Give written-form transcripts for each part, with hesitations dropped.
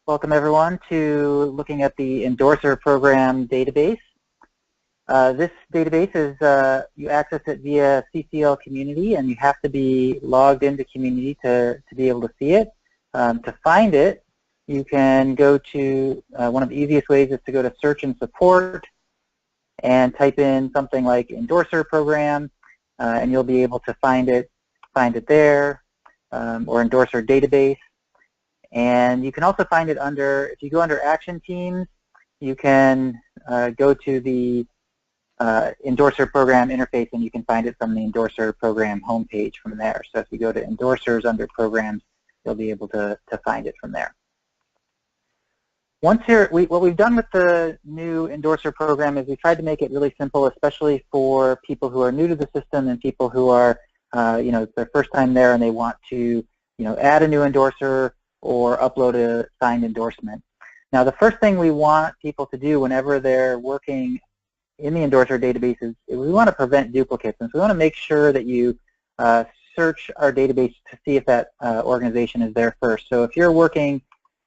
Welcome everyone to looking at the Endorser Program database. This database is, you access it via CCL Community, and you have to be logged into Community to be able to see it. To find it, you can go to, one of the easiest ways is to go to Search and Support and type in something like Endorser Program, and you'll be able to find it there, or Endorser Database. And you can also find it under, if you go under Action Teams, you can go to the Endorser Program interface, and you can find it from the Endorser Program homepage from there. So if you go to Endorsers under Programs, you'll be able to find it from there. Once you're, what we've done with the new Endorser Program is we tried to make it really simple, especially for people who are new to the system and people who are, it's their first time there and they want to, add a new endorser or upload a signed endorsement. Now, the first thing we want people to do whenever they're working in the Endorser database is we want to prevent duplicates. And so we want to make sure that you search our database to see if that organization is there first. So if you're working,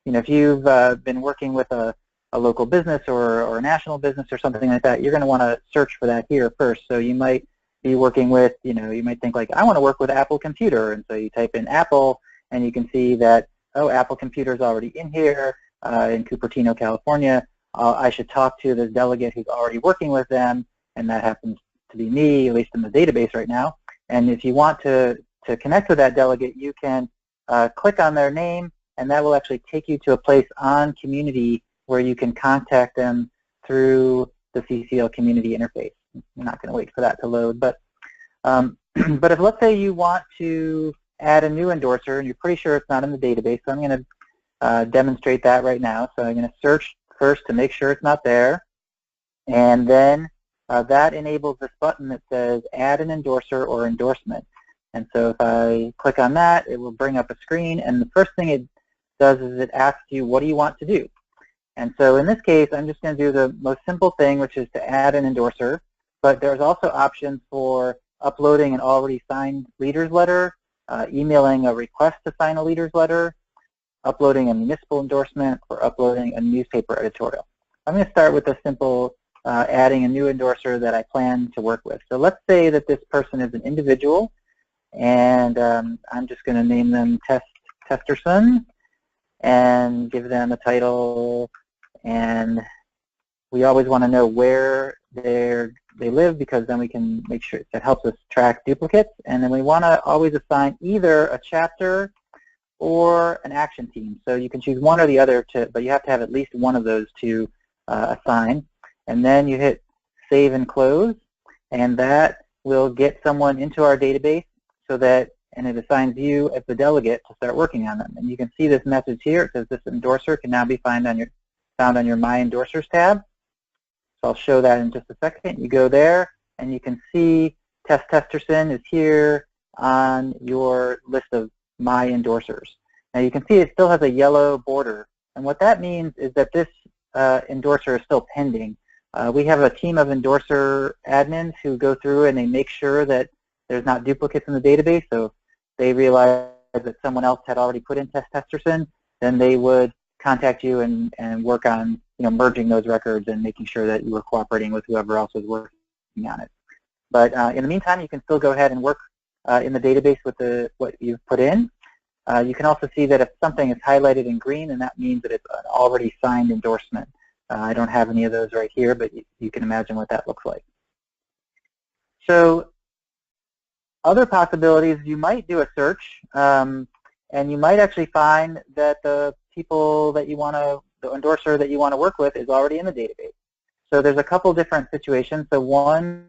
if you've been working with a local business or a national business or something like that, you're going to want to search for that here first. So you might be working with, you might think like, I want to work with Apple Computer. And so you type in Apple, and you can see that, oh, Apple Computer is already in here in Cupertino, California. I should talk to this delegate who's already working with them, and that happens to be me, at least in the database right now. And if you want to connect with that delegate, you can click on their name, and that will actually take you to a place on Community where you can contact them through the CCL Community interface. I'm not going to wait for that to load, but if let's say you want to add a new endorser and you're pretty sure it's not in the database, so I'm going to demonstrate that right now. So I'm going to search first to make sure it's not there, and then that enables this button that says Add an Endorser or Endorsement. And so if I click on that, it will bring up a screen, and the first thing it does is it asks you, what do you want to do? And so in this case, I'm just going to do the most simple thing, which is to add an endorser, but there's also options for uploading an already signed leader's letter, emailing a request to sign a leader's letter, uploading a municipal endorsement, or uploading a newspaper editorial. I'm going to start with the simple adding a new endorser that I plan to work with. So let's say that this person is an individual, and I'm just going to name them Testerson and give them a title, and we always want to know where they live, because then we can make sure that helps us track duplicates. And then we want to always assign either a chapter or an action team. So you can choose one or the other, but you have to have at least one of those to assign. And then you hit Save and Close, and that will get someone into our database so that, and it assigns you as the delegate to start working on them. And you can see this message here. It says this endorser can now be found on your My Endorsers tab. So I'll show that in just a second. You go there, and you can see Testerson is here on your list of My Endorsers. Now you can see it still has a yellow border, and what that means is that this endorser is still pending. We have a team of endorser admins who go through and they make sure that there's not duplicates in the database. So if they realize that someone else had already put in Testerson, then they would contact you and work on merging those records and making sure that you were cooperating with whoever else was working on it. But in the meantime, you can still go ahead and work in the database with what you've put in. You can also see that if something is highlighted in green, then that means that it's an already signed endorsement. I don't have any of those right here, but you can imagine what that looks like. So other possibilities, you might do a search, and you might actually find that the people that the endorser that you want to work with is already in the database. So there's a couple different situations. So one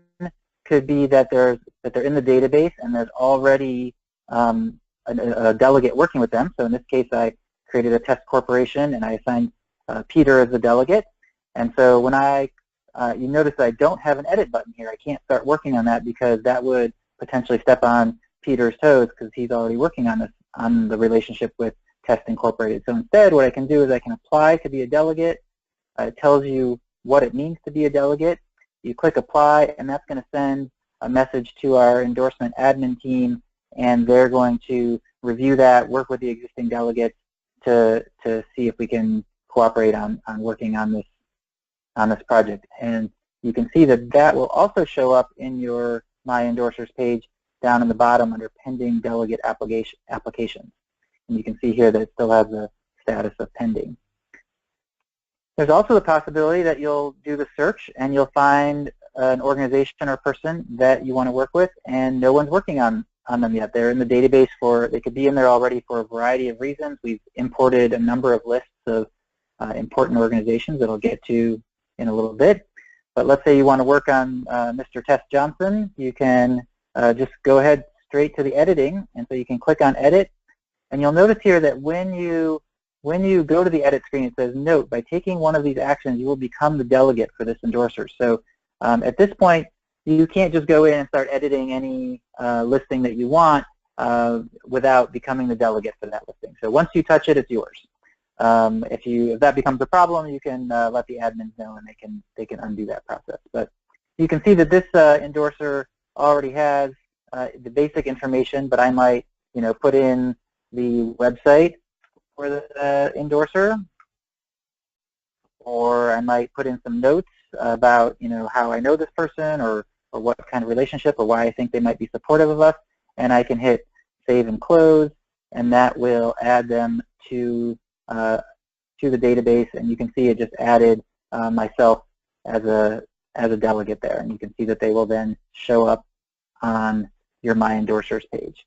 could be that they're in the database and there's already a delegate working with them. So in this case, I created a test corporation and I assigned Peter as the delegate. And so when you notice that I don't have an edit button here, I can't start working on that because that would potentially step on Peter's toes because he's already working on the relationship with Test Incorporated. So instead, what I can do is I can apply to be a delegate. It tells you what it means to be a delegate. You click apply, and that's going to send a message to our endorsement admin team, and they're going to review that, work with the existing delegates to see if we can cooperate on working on this project. And you can see that that will also show up in your My Endorsers page down in the bottom under Pending Delegate Applications. And you can see here that it still has the status of pending. There's also the possibility that you'll do the search and you'll find an organization or person that you want to work with, and no one's working on them yet. They're in the database they could be in there already for a variety of reasons. We've imported a number of lists of important organizations that I'll get to in a little bit. But let's say you want to work on Mr. Tess Johnson. You can just go ahead straight to the editing, and so you can click on Edit. And you'll notice here that when you go to the edit screen, it says, note, by taking one of these actions, you will become the delegate for this endorser. So at this point, you can't just go in and start editing any listing that you want without becoming the delegate for that listing. So once you touch it, it's yours. If that becomes a problem, you can let the admins know, and they can undo that process. But you can see that this endorser already has the basic information, but I might put in the website for the endorser, or I might put in some notes about how I know this person, or what kind of relationship, or why I think they might be supportive of us, and I can hit Save and Close, and that will add them to the database. And you can see it just added myself as a delegate there, and you can see that they will then show up on your My Endorsers page.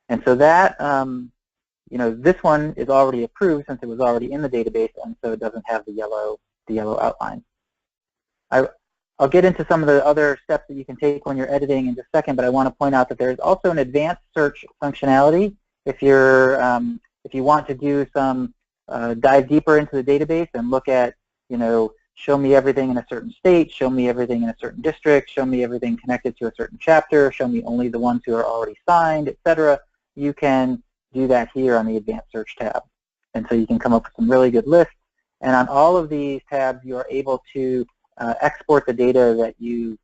And so that this one is already approved since it was already in the database, and so it doesn't have the yellow outline. I'll get into some of the other steps that you can take when you're editing in just a second, but I want to point out that there's also an advanced search functionality. If you want to do some dive deeper into the database and look at, show me everything in a certain state, show me everything in a certain district, show me everything connected to a certain chapter, show me only the ones who are already signed, etc., you can do that here on the Advanced Search tab. And so you can come up with some really good lists. And on all of these tabs, you are able to export the data that you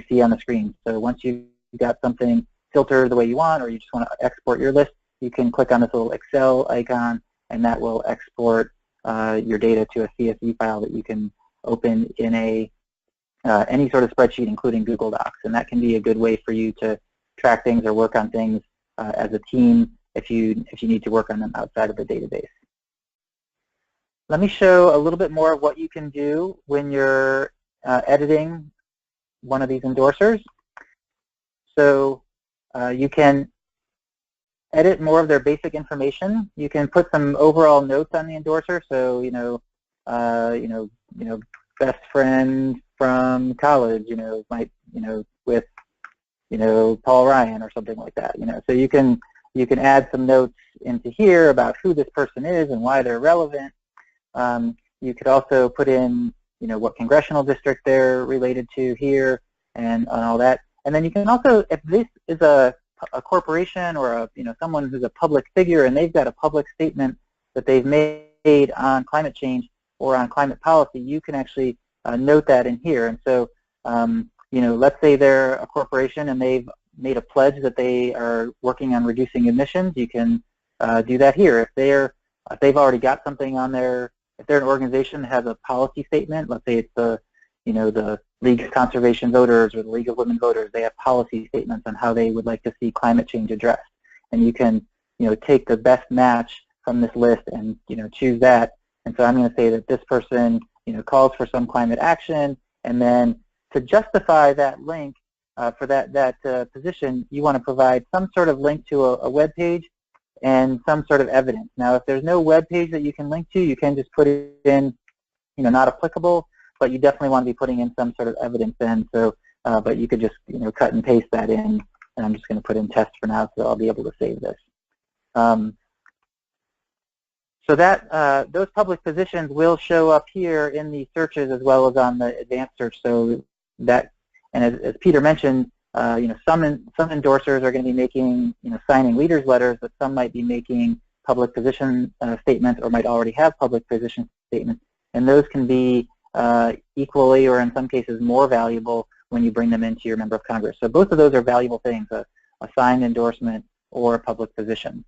see on the screen. So once you've got something filtered the way you want, or you just want to export your list, you can click on this little Excel icon, and that will export your data to a CSV file that you can open in any sort of spreadsheet, including Google Docs. And that can be a good way for you to track things or work on things as a team if you need to work on them outside of the database. Let me show a little bit more of what you can do when you're editing one of these endorsers. So you can edit more of their basic information. You can put some overall notes on the endorser. So best friend from college, with Paul Ryan or something like that. So you can add some notes into here about who this person is and why they're relevant. You could also put in, what congressional district they're related to here, and all that. And then you can also, if this is a corporation or someone who's a public figure and they've got a public statement that they've made on climate change or on climate policy, you can actually note that in here. And so, let's say they're a corporation and they've made a pledge that they are working on reducing emissions. You can do that here. If they've already got something on there, if they're an organization that has a policy statement, let's say it's the League of Conservation Voters or the League of Women Voters, they have policy statements on how they would like to see climate change addressed. And you can, take the best match from this list and, choose that. And so I'm going to say that this person, calls for some climate action, and then to justify that link for that position, you want to provide some sort of link to a web page and some sort of evidence. Now, if there's no web page that you can link to, you can just put it in, not applicable, but you definitely want to be putting in some sort of evidence in. So, but you could just, cut and paste that in, and I'm just going to put in test for now, so I'll be able to save this. So that those public positions will show up here in the searches as well as on the advanced search. So that, and as Peter mentioned, some endorsers are going to be making, signing leaders letters, but some might be making public position statements or might already have public position statements, and those can be equally or in some cases more valuable when you bring them into your member of Congress. So both of those are valuable things, a signed endorsement or a public position.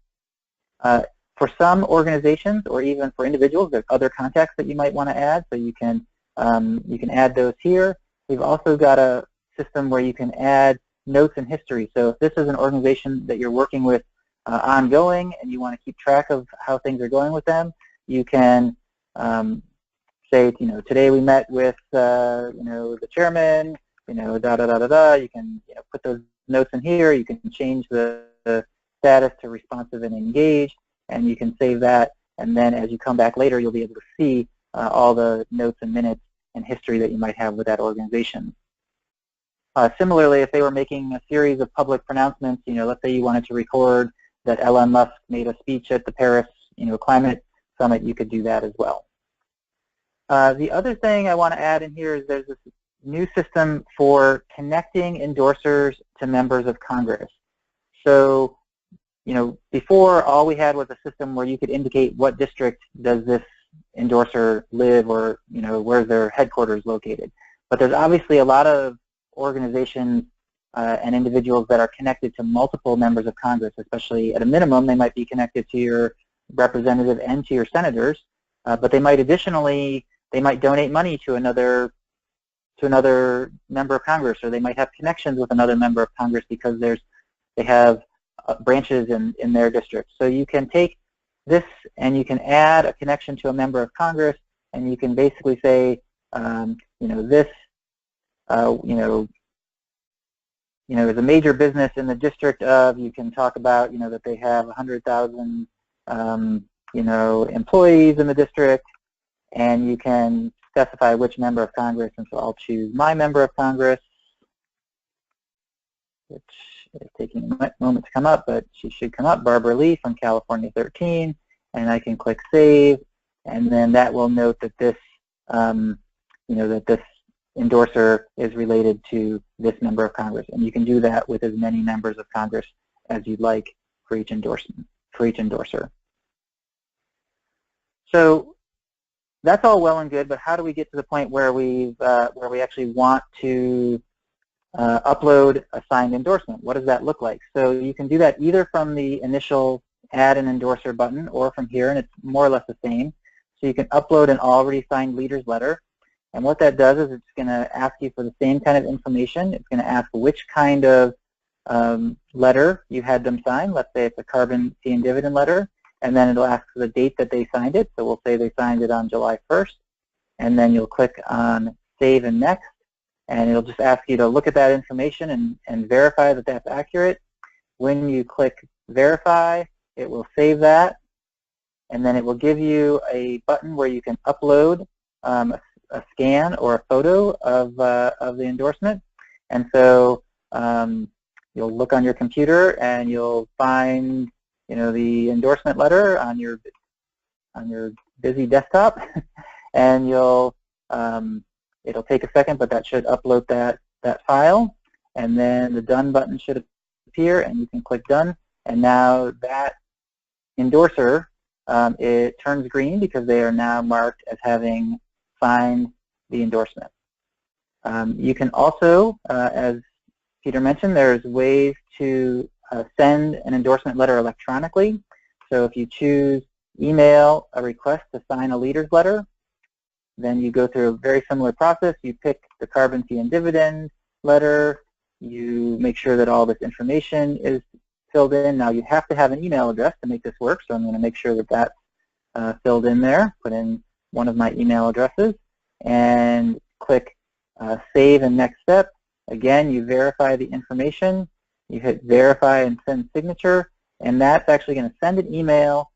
For some organizations or even for individuals, there's other contacts that you might want to add, so you can add those here. We've also got a system where you can add notes and history. So if this is an organization that you're working with ongoing and you want to keep track of how things are going with them, you can say, today we met with, the chairman, da-da-da-da-da. You can put those notes in here. You can change the status to responsive and engaged, and you can save that. And then as you come back later, you'll be able to see all the notes and minutes and history that you might have with that organization. Similarly, if they were making a series of public pronouncements, let's say you wanted to record that Elon Musk made a speech at the Paris, climate summit, you could do that as well. The other thing I want to add in here is there's this new system for connecting endorsers to members of Congress. So, before all we had was a system where you could indicate what district does this endorser live, or where's their headquarters located. But there's obviously a lot of organizations and individuals that are connected to multiple members of Congress, especially at a minimum they might be connected to your representative and to your senators, but they might additionally, they might donate money to another member of Congress, or they might have connections with another member of Congress because they have branches in their district. So you can take this and you can add a connection to a member of Congress, and you can basically say, this, is a major business in the district of, you can talk about, that they have 100,000, employees in the district, and you can specify which member of Congress, and so I'll choose my member of Congress, which is taking a moment to come up, but she should come up, Barbara Lee from California 13, and I can click Save, and then that will note that this, that this endorser is related to this member of Congress, and you can do that with as many members of Congress as you'd like for each endorsement, for each endorser. So that's all well and good, but how do we get to the point where we actually want to upload a signed endorsement? What does that look like? So you can do that either from the initial Add an Endorser button or from here, and it's more or less the same. So you can upload an already signed leader's letter, and what that does is it's going to ask you for the same kind of information. It's going to ask which kind of letter you had them sign. Let's say it's a Carbon Fee and Dividend letter, and then it'll ask for the date that they signed it. So we'll say they signed it on July 1st, and then you'll click on Save and Next, and it'll just ask you to look at that information and verify that that's accurate. When you click Verify, it will save that, and then it will give you a button where you can upload a scan or a photo of the endorsement. And so you'll look on your computer and you'll find the endorsement letter on your busy desktop, and you'll it'll take a second, but that should upload that file, and then the Done button should appear, and you can click Done, and now that endorser, it turns green because they are now marked as having signed the endorsement. You can also, as Peter mentioned, there's ways to send an endorsement letter electronically. So if you choose email a request to sign a leader's letter, then you go through a very similar process. You pick the Carbon Fee and Dividend letter. You make sure that all this information is filled in. Now you have to have an email address to make this work, so I'm going to make sure that that's filled in there. Put in one of my email addresses and click Save and Next Step. Again, you verify the information. You hit Verify and Send Signature, and that's actually going to send an email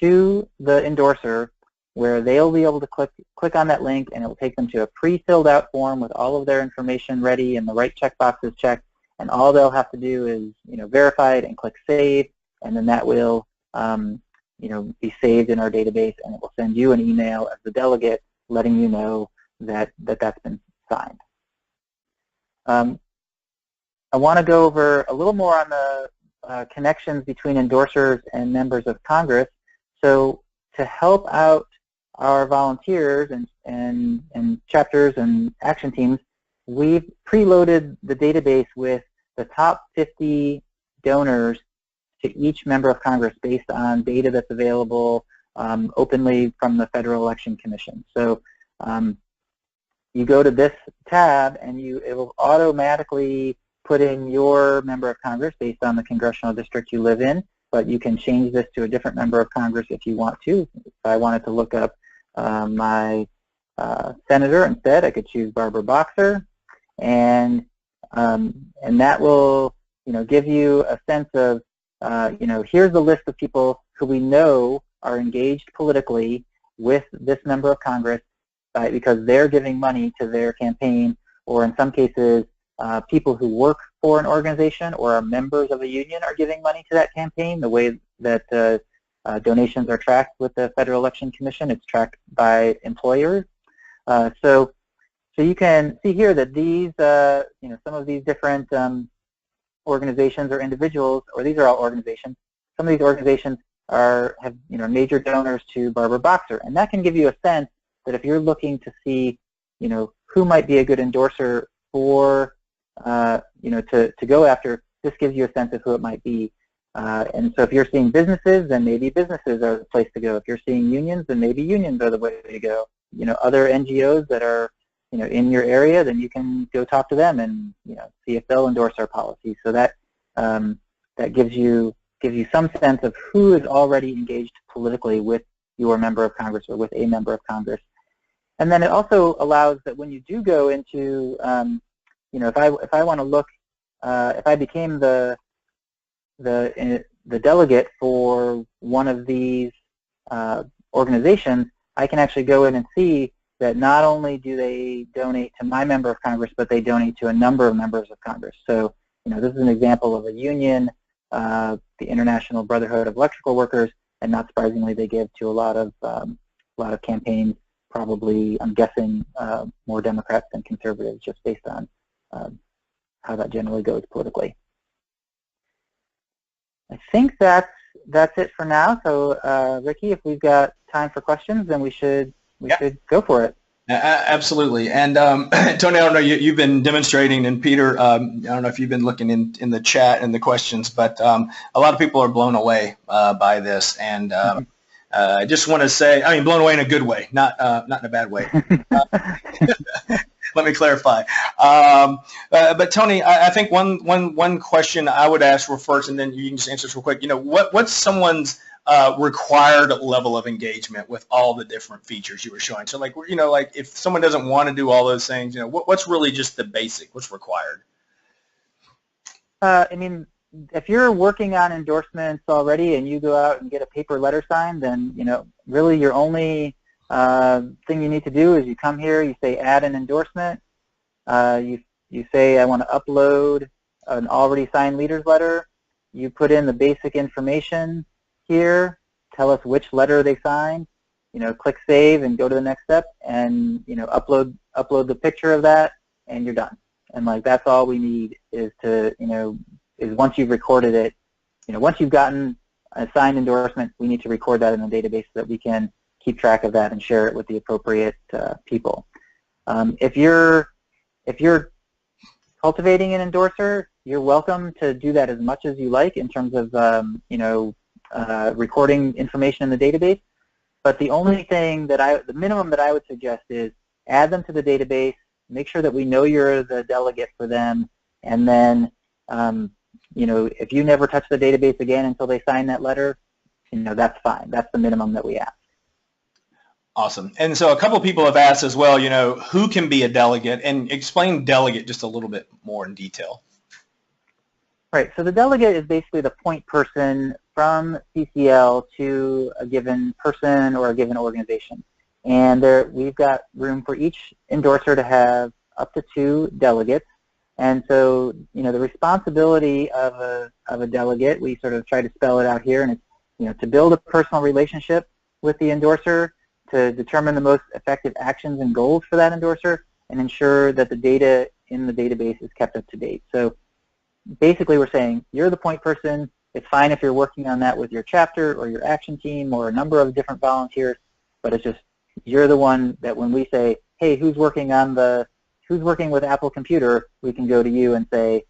to the endorser where they'll be able to click on that link, and it will take them to a pre-filled out form with all of their information ready and the right checkboxes checked, and all they'll have to do is verify it and click Save, and then that will be saved in our database, and it will send you an email as the delegate letting you know that that's been signed. I want to go over a little more on the connections between endorsers and members of Congress. So to help out our volunteers and chapters and action teams, we've preloaded the database with the top 50 donors to each member of Congress based on data that's available openly from the Federal Election Commission. So you go to this tab and it will automatically put in your member of Congress based on the congressional district you live in, but you can change this to a different member of Congress if you want to. If I wanted to look up my senator instead, I could choose Barbara Boxer, and that will give you a sense of here's the list of people who we know are engaged politically with this member of Congress because they're giving money to their campaign, or in some cases people who work for an organization or are members of a union are giving money to that campaign. The way that donations are tracked with the Federal Election Commission, it's tracked by employers. So you can see here that these, some of these different organizations or individuals, or these are all organizations, some of these organizations have major donors to Barbara Boxer, and that can give you a sense that if you're looking to see, who might be a good endorser for, to go after, this gives you a sense of who it might be. And so if you're seeing businesses, then maybe businesses are the place to go. If you're seeing unions, then maybe unions are the way to go. Other NGOs that are, in your area, then you can go talk to them and, see if they'll endorse our policy. So that that gives you some sense of who is already engaged politically with your member of Congress or with a member of Congress. And then it also allows that when you do go into, if I want to look, if I became the delegate for one of these organizations, I can actually go in and see that not only do they donate to my member of Congress, but they donate to a number of members of Congress. So, this is an example of a union, the International Brotherhood of Electrical Workers, and not surprisingly, they give to a lot of campaigns, probably, I'm guessing, more Democrats than conservatives, just based on how that generally goes politically. I think that's it for now. So, Ricky, if we've got time for questions, then we should go for it. Absolutely. And Tony, I don't know, you've been demonstrating, and Peter, I don't know if you've been looking in the chat and the questions, but a lot of people are blown away by this. And I just want to say, I mean, blown away in a good way, not in a bad way. Let me clarify. But Tony, I think one question I would ask first, and then you can just answer this real quick. What's someone's required level of engagement with all the different features you were showing? So, like if someone doesn't want to do all those things, what's really just the basic? What's required? I mean, if you're working on endorsements already and you go out and get a paper letter signed, then really your only thing you need to do is you come here, you say add an endorsement, you say I want to upload an already signed leader's letter, you put in the basic information here, tell us which letter they signed, click save and go to the next step, and upload the picture of that, and you're done. And that's all we need is to is once you've recorded it, once you've gotten a signed endorsement, we need to record that in the database so that we can keep track of that and share it with the appropriate people. If you're cultivating an endorser, you're welcome to do that as much as you like in terms of recording information in the database. But the only thing the minimum that I would suggest is add them to the database, make sure that we know you're the delegate for them, and then if you never touch the database again until they sign that letter, that's fine. That's the minimum that we ask. Awesome. And so a couple of people have asked as well, who can be a delegate, and explain delegate just a little bit more in detail. Right. So the delegate is basically the point person from CCL to a given person or a given organization. And we've got room for each endorser to have up to 2 delegates. And so, the responsibility of a delegate, we sort of try to spell it out here, and it's, to build a personal relationship with the endorser, to determine the most effective actions and goals for that endorser, and ensure that the data in the database is kept up to date. So basically we're saying you're the point person. It's fine if you're working on that with your chapter or your action team or a number of different volunteers, but it's just you're the one that when we say, hey, who's working with Apple Computer, we can go to you and say,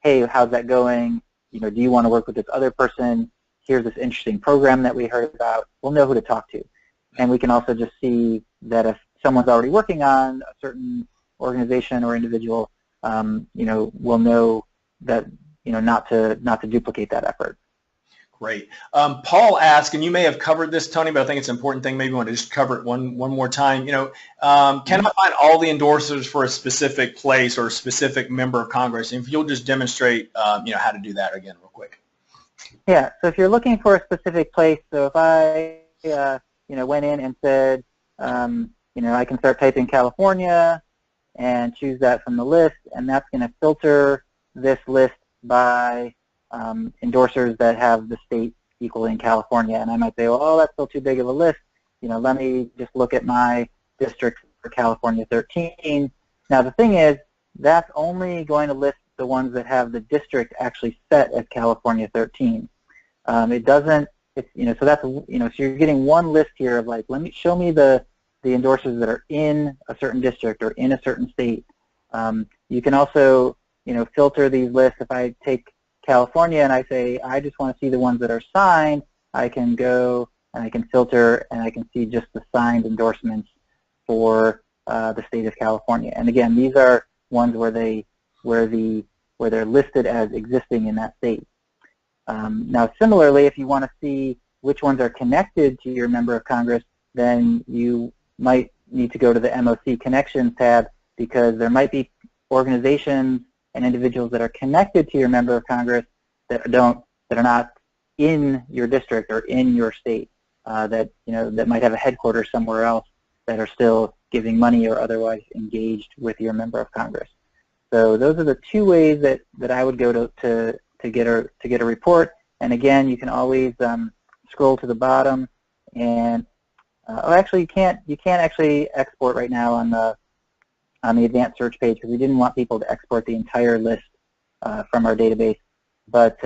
hey, how's that going? do you want to work with this other person? Here's this interesting program that we heard about. We'll know who to talk to. And we can also just see that if someone's already working on a certain organization or individual, we'll know that, not to duplicate that effort. Great. Paul asked, and you may have covered this, Tony, but I think it's an important thing. Maybe you want to just cover it one more time. Can I find all the endorsers for a specific place or a specific member of Congress? And if you'll just demonstrate, how to do that again real quick. Yeah. So if you're looking for a specific place, so if I, went in and said, I can start typing California and choose that from the list, and that's going to filter this list by endorsers that have the state equaling California. And I might say, well, oh, that's still too big of a list. Let me just look at my districts for California 13. Now the thing is, that's only going to list the ones that have the district actually set as California 13. It doesn't, so that's, so you're getting one list here of like, show me the endorsers that are in a certain district or in a certain state. You can also, filter these lists. If I take California and I say, I just want to see the ones that are signed, I can go and I can filter and I can see just the signed endorsements for the state of California. And again, these are ones where they're listed as existing in that state. Now similarly, if you want to see which ones are connected to your member of Congress, then you might need to go to the MOC Connections tab, because there might be organizations and individuals that are connected to your member of Congress that are not in your district or in your state, that might have a headquarters somewhere else, that are still giving money or otherwise engaged with your member of Congress. So those are the two ways that I would go to get a report. And again, you can always scroll to the bottom, and actually you can't actually export right now on the advanced search page, because we didn't want people to export the entire list from our database. But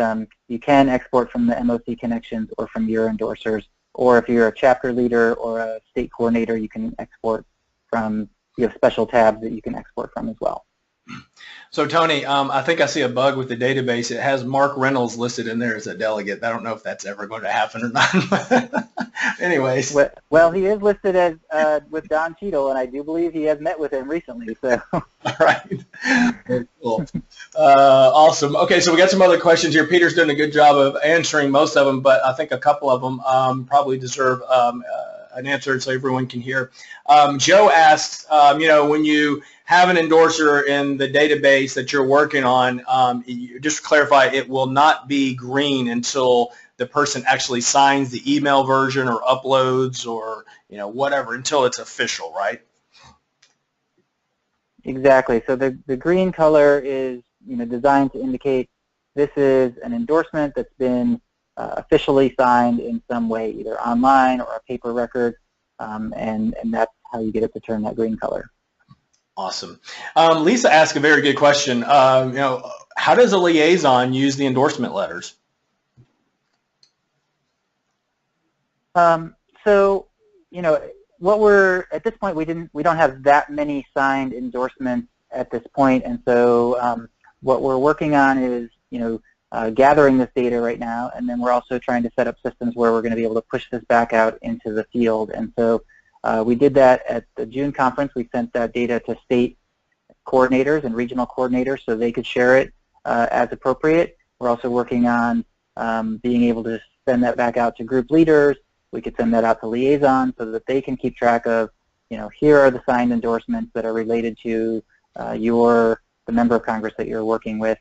you can export from the MOC connections or from your endorsers, or if you're a chapter leader or a state coordinator, you can export from, you have special tabs that you can export from as well. So Tony, I think I see a bug with the database. It has Mark Reynolds listed in there as a delegate. I don't know if that's ever going to happen or not. Anyways. Well, he is listed as with Don Cheadle, and I do believe he has met with him recently. So. All right. Very cool. Awesome. Okay, so we got some other questions here. Peter's doing a good job of answering most of them, but I think a couple of them probably deserve an answer so everyone can hear. Joe asks, when you have an endorser in the database that you're working on, just to clarify, it will not be green until the person actually signs the email version or uploads or whatever, until it's official, right? Exactly. So the green color is designed to indicate this is an endorsement that's been officially signed in some way, either online or a paper record, and that's how you get it to turn that green color. Awesome. Lisa asked a very good question. How does a liaison use the endorsement letters? So, what we're at this point, we don't have that many signed endorsements at this point, and so what we're working on is gathering this data right now, and then we're also trying to set up systems where we're going to be able to push this back out into the field. And so we did that at the June conference. We sent that data to state coordinators and regional coordinators so they could share it as appropriate. We're also working on being able to send that back out to group leaders. We could send that out to liaisons so that they can keep track of, here are the signed endorsements that are related to the member of Congress that you're working with.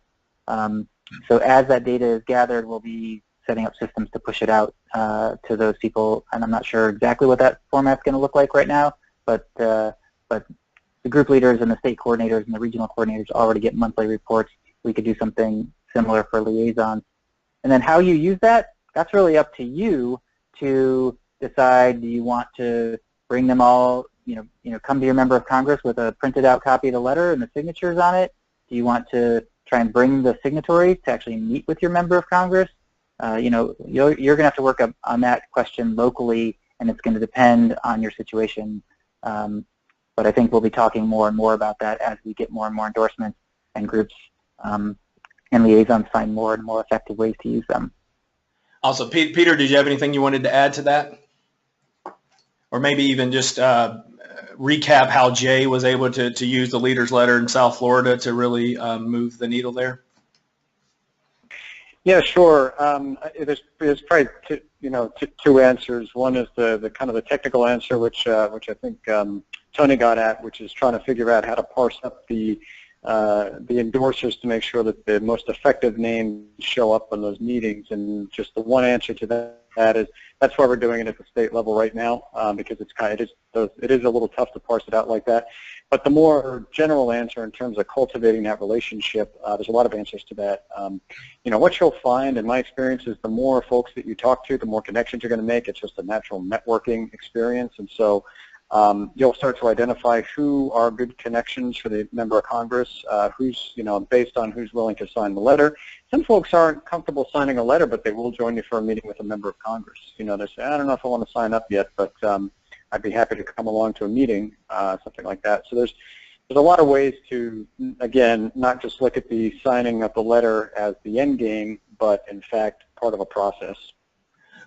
So as that data is gathered, we'll be setting up systems to push it out to those people, and I'm not sure exactly what that format's going to look like right now, but the group leaders and the state coordinators and the regional coordinators already get monthly reports. We could do something similar for liaisons. And then how you use that, that's really up to you to decide. Do you want to bring them all, come to your member of Congress with a printed out copy of the letter and the signatures on it? Do you want to try and bring the signatories to actually meet with your member of Congress? You're going to have to work on that question locally, and it's going to depend on your situation. But I think we'll be talking more and more about that as we get more and more endorsements and groups and liaisons find more and more effective ways to use them. Also, Peter, did you have anything you wanted to add to that? Or maybe even just recap how Jay was able to use the leader's letter in South Florida to really move the needle there? Yeah, sure. There's probably two answers. One is the kind of the technical answer, which I think Tony got at, which is trying to figure out how to parse up the endorsers to make sure that the most effective names show up on those meetings. And just the one answer to that is that's why we're doing it at the state level right now, because it is a little tough to parse it out like that. But the more general answer in terms of cultivating that relationship, there's a lot of answers to that. What you'll find in my experience is the more folks that you talk to, the more connections you're going to make. It's just a natural networking experience. And so you'll start to identify who are good connections for the member of Congress, who's, based on who's willing to sign the letter. Some folks aren't comfortable signing a letter, but they will join you for a meeting with a member of Congress. They say, I don't know if I want to sign up yet, but I'd be happy to come along to a meeting, something like that. So there's a lot of ways to, again, not just look at the signing of the letter as the end game, but in fact part of a process.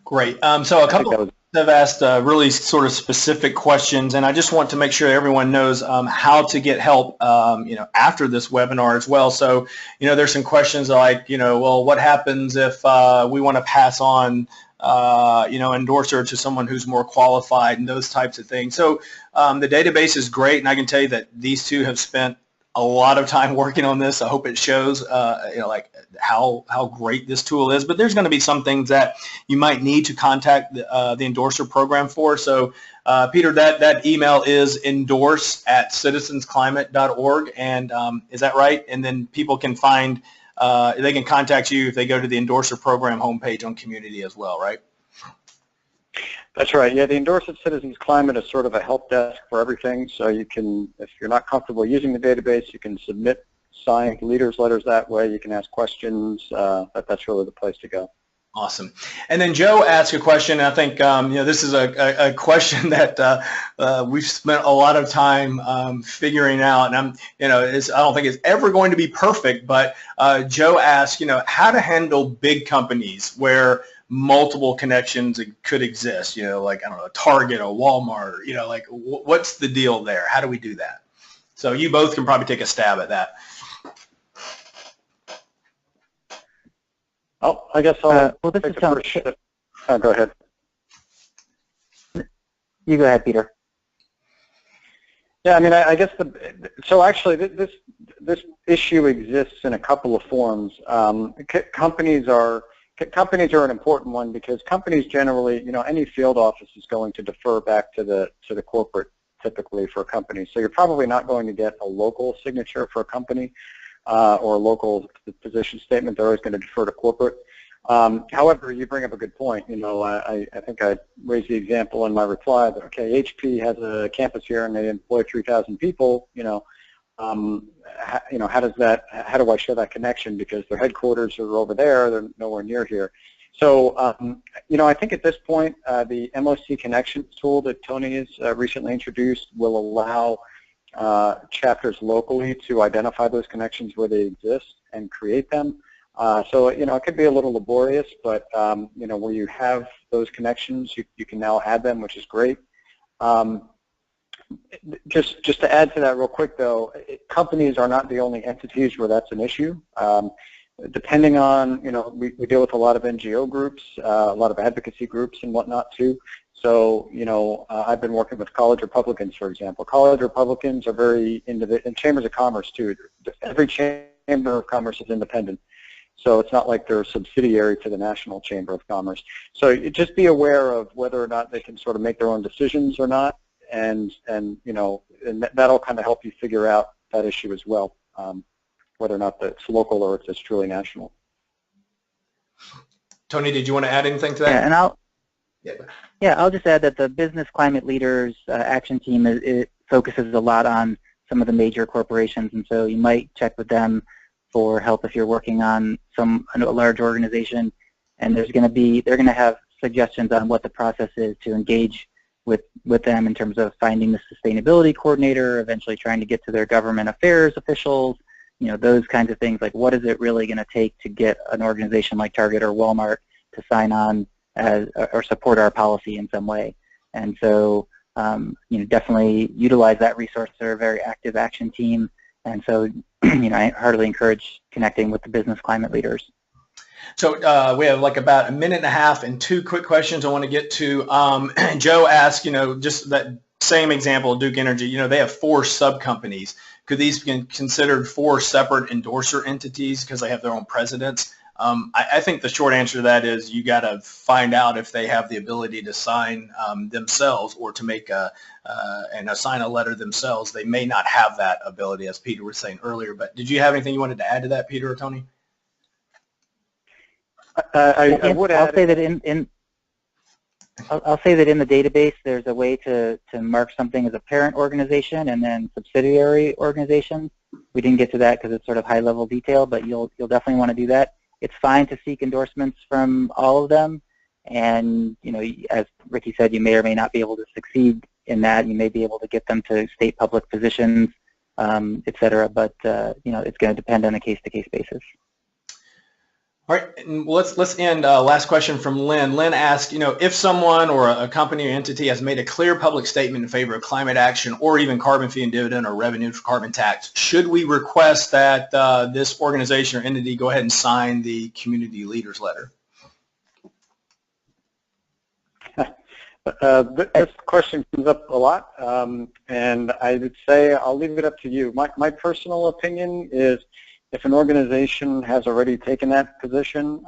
Great. So a couple have asked really sort of specific questions, and I just want to make sure everyone knows how to get help, after this webinar as well. So, there's some questions like, well, what happens if we want to pass on endorser to someone who's more qualified and those types of things. So the database is great, and I can tell you that these two have spent a lot of time working on this. I hope it shows like how great this tool is. But there's going to be some things that you might need to contact the endorser program for. So Peter, that email is endorse@citizensclimate.org, and is that right? And then people can find they can contact you if they go to the endorser program homepage on community as well, right? That's right. Yeah, the Endorse at Citizens Climate is sort of a help desk for everything. So you can, if you're not comfortable using the database, you can submit signed leaders letters that way. You can ask questions. That's really the place to go. Awesome. And then Joe asked a question. I think this is a question that we've spent a lot of time figuring out, and I don't think it's ever going to be perfect. But Joe asked, how to handle big companies where multiple connections could exist. Like, I don't know, a Target or Walmart. Like what's the deal there? How do we do that? So you both can probably take a stab at that. Oh, I guess I'll well, this take is the first shot. Go ahead. You go ahead, Peter. Yeah, I mean, I guess so actually this issue exists in a couple of forms. Companies are an important one because companies generally, any field office is going to defer back to the corporate typically for a company. So you're probably not going to get a local signature for a company. Or a local position statement. They're always going to defer to corporate. However, you bring up a good point. I think I raised the example in my reply that, okay, HP has a campus here and they employ 3,000 people. How do I show that connection? Because their headquarters are over there, they're nowhere near here. So, I think at this point, the MOC Connections tool that Tony has recently introduced will allow chapters locally to identify those connections where they exist and create them. So, it could be a little laborious, but, where you have those connections, you can now add them, which is great. Just to add to that real quick, though, companies are not the only entities where that's an issue. Depending on, we deal with a lot of NGO groups, a lot of advocacy groups and whatnot, too. So, I've been working with college Republicans, for example. College Republicans are very individual, and chambers of commerce, too. Every chamber of commerce is independent. So it's not like they're subsidiary to the National Chamber of Commerce. So just be aware of whether or not they can sort of make their own decisions or not, and that'll kind of help you figure out that issue as well, whether or not it's local or it's truly national. Tony, did you want to add anything to that? Yeah, and I'll just add that the Business Climate Leaders Action Team it focuses a lot on some of the major corporations, and so you might check with them for help if you're working on a large organization, and they're going to have suggestions on what the process is to engage with them in terms of finding the sustainability coordinator, eventually trying to get to their government affairs officials, those kinds of things, like what is it really going to take to get an organization like Target or Walmart to sign on as or support our policy in some way. And so definitely utilize that resource. They're a very active action team, and so I heartily encourage connecting with the business climate leaders. So we have like about a minute and a half and 2 quick questions I want to get to. Joe asked, just that same example, Duke Energy, they have 4 sub-companies. Could these be considered 4 separate endorser entities because they have their own presidents? I think the short answer to that is you got to find out if they have the ability to sign themselves or to make and assign a letter themselves. They may not have that ability, as Peter was saying earlier. But did you have anything you wanted to add to that, Peter or Tony? I would add. I'll say that I'll say that in the database there's a way to mark something as a parent organization and then subsidiary organizations. We didn't get to that because it's sort of high-level detail, but you'll definitely want to do that. It's fine to seek endorsements from all of them, and as Ricky said, you may or may not be able to succeed in that. You may be able to get them to state public positions, et cetera, but it's going to depend on a case-to-case basis. All right, and let's end. Last question from Lynn. Lynn asked, if someone or a company or entity has made a clear public statement in favor of climate action or even carbon fee and dividend or revenue for carbon tax, should we request that this organization or entity go ahead and sign the community leaders letter? This question comes up a lot, and I would say I'll leave it up to you. My personal opinion is, if an organization has already taken that position,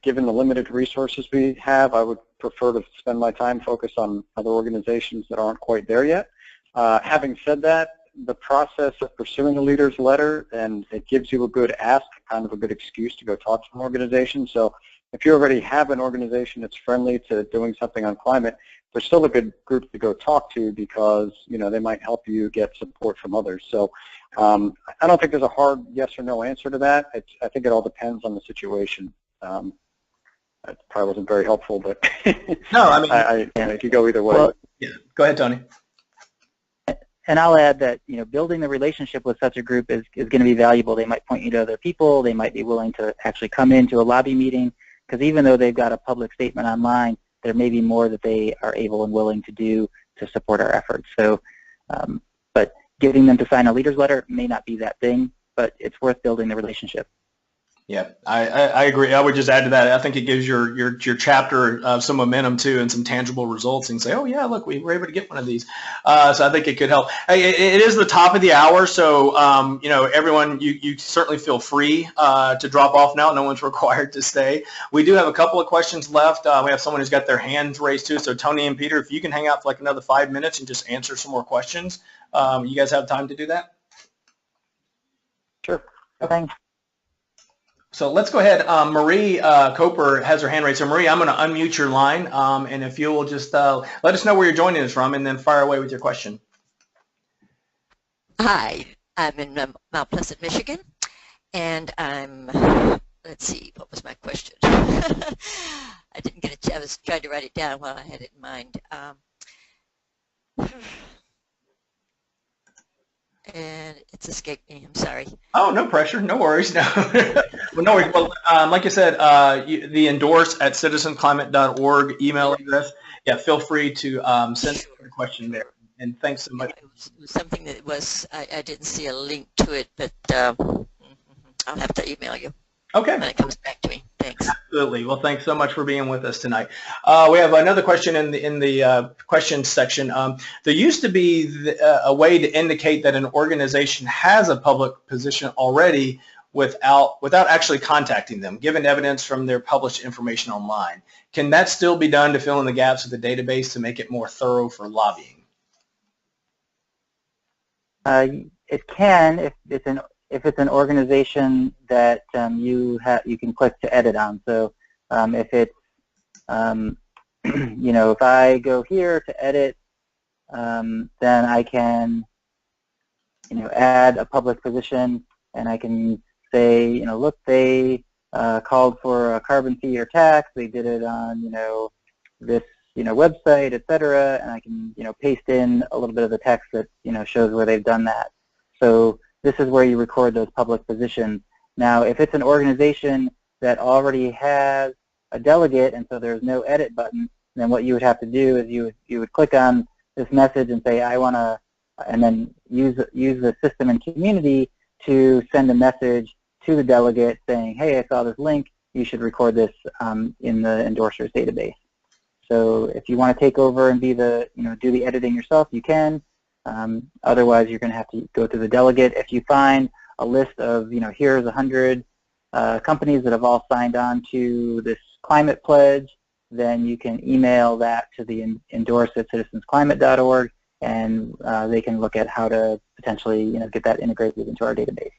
given the limited resources we have, I would prefer to spend my time focused on other organizations that aren't quite there yet. Having said that, the process of pursuing a leader's letter, and it gives you a good ask, kind of a good excuse to go talk to an organization. So if you already have an organization that's friendly to doing something on climate, there's still a good group to go talk to because they might help you get support from others. So I don't think there's a hard yes or no answer to that. I think it all depends on the situation. That probably wasn't very helpful, but no, I mean, it could go either way. Well, yeah, go ahead, Tony. And I'll add that building the relationship with such a group is going to be valuable. They might point you to other people. They might be willing to actually come into a lobby meeting, because even though they've got a public statement online, there may be more that they are able and willing to do to support our efforts. So, but getting them to sign a leader's letter may not be that thing, but it's worth building the relationship. Yeah, I agree. I would just add to that, I think it gives your chapter some momentum too and some tangible results, and say, oh yeah, look, we were able to get one of these. So I think it could help. Hey, it is the top of the hour, so everyone, you certainly feel free to drop off now. No one's required to stay. We do have a couple of questions left. We have someone who's got their hands raised too. So Tony and Peter, if you can hang out for like another 5 minutes and just answer some more questions, you guys have time to do that? Sure. Thanks. So let's go ahead. Marie Coper has her hand raised. So Marie, I'm going to unmute your line, and if you will just let us know where you're joining us from, and then fire away with your question. Hi, I'm in Mount Pleasant, Michigan, and let's see, what was my question? I didn't get it. I was trying to write it down while I had it in mind. And it's escaped me. I'm sorry. Oh, no pressure. No worries. No, well, no worries. Well, like I said, the endorse@citizensclimate.org email address. Yeah, feel free to send a question there. And thanks so much. It was something that I didn't see a link to it, but I'll have to email you. Okay. When it comes back to me. Thanks. Absolutely. Well, thanks so much for being with us tonight. We have another question in the questions section. There used to be a way to indicate that an organization has a public position already without actually contacting them, given evidence from their published information online. Can that still be done to fill in the gaps of the database to make it more thorough for lobbying? It can if it's an organization that you can click to edit on. So if it's if I go here to edit, then I can add a public position, and I can say look, they called for a carbon fee or tax. They did it on this website, etc. And I can paste in a little bit of the text that shows where they've done that. So this is where you record those public positions. Now, if it's an organization that already has a delegate and so there's no edit button, then what you would have to do is you would click on this message and say, I want to, and then use the system and community to send a message to the delegate saying, hey, I saw this link, you should record this in the Endorsers database. So if you want to take over and be the, do the editing yourself, you can. Otherwise, you're going to have to go to the delegate. If you find a list of, here's 100 companies that have all signed on to this climate pledge, then you can email that to the endorse@citizensclimate.org, and they can look at how to potentially, get that integrated into our database.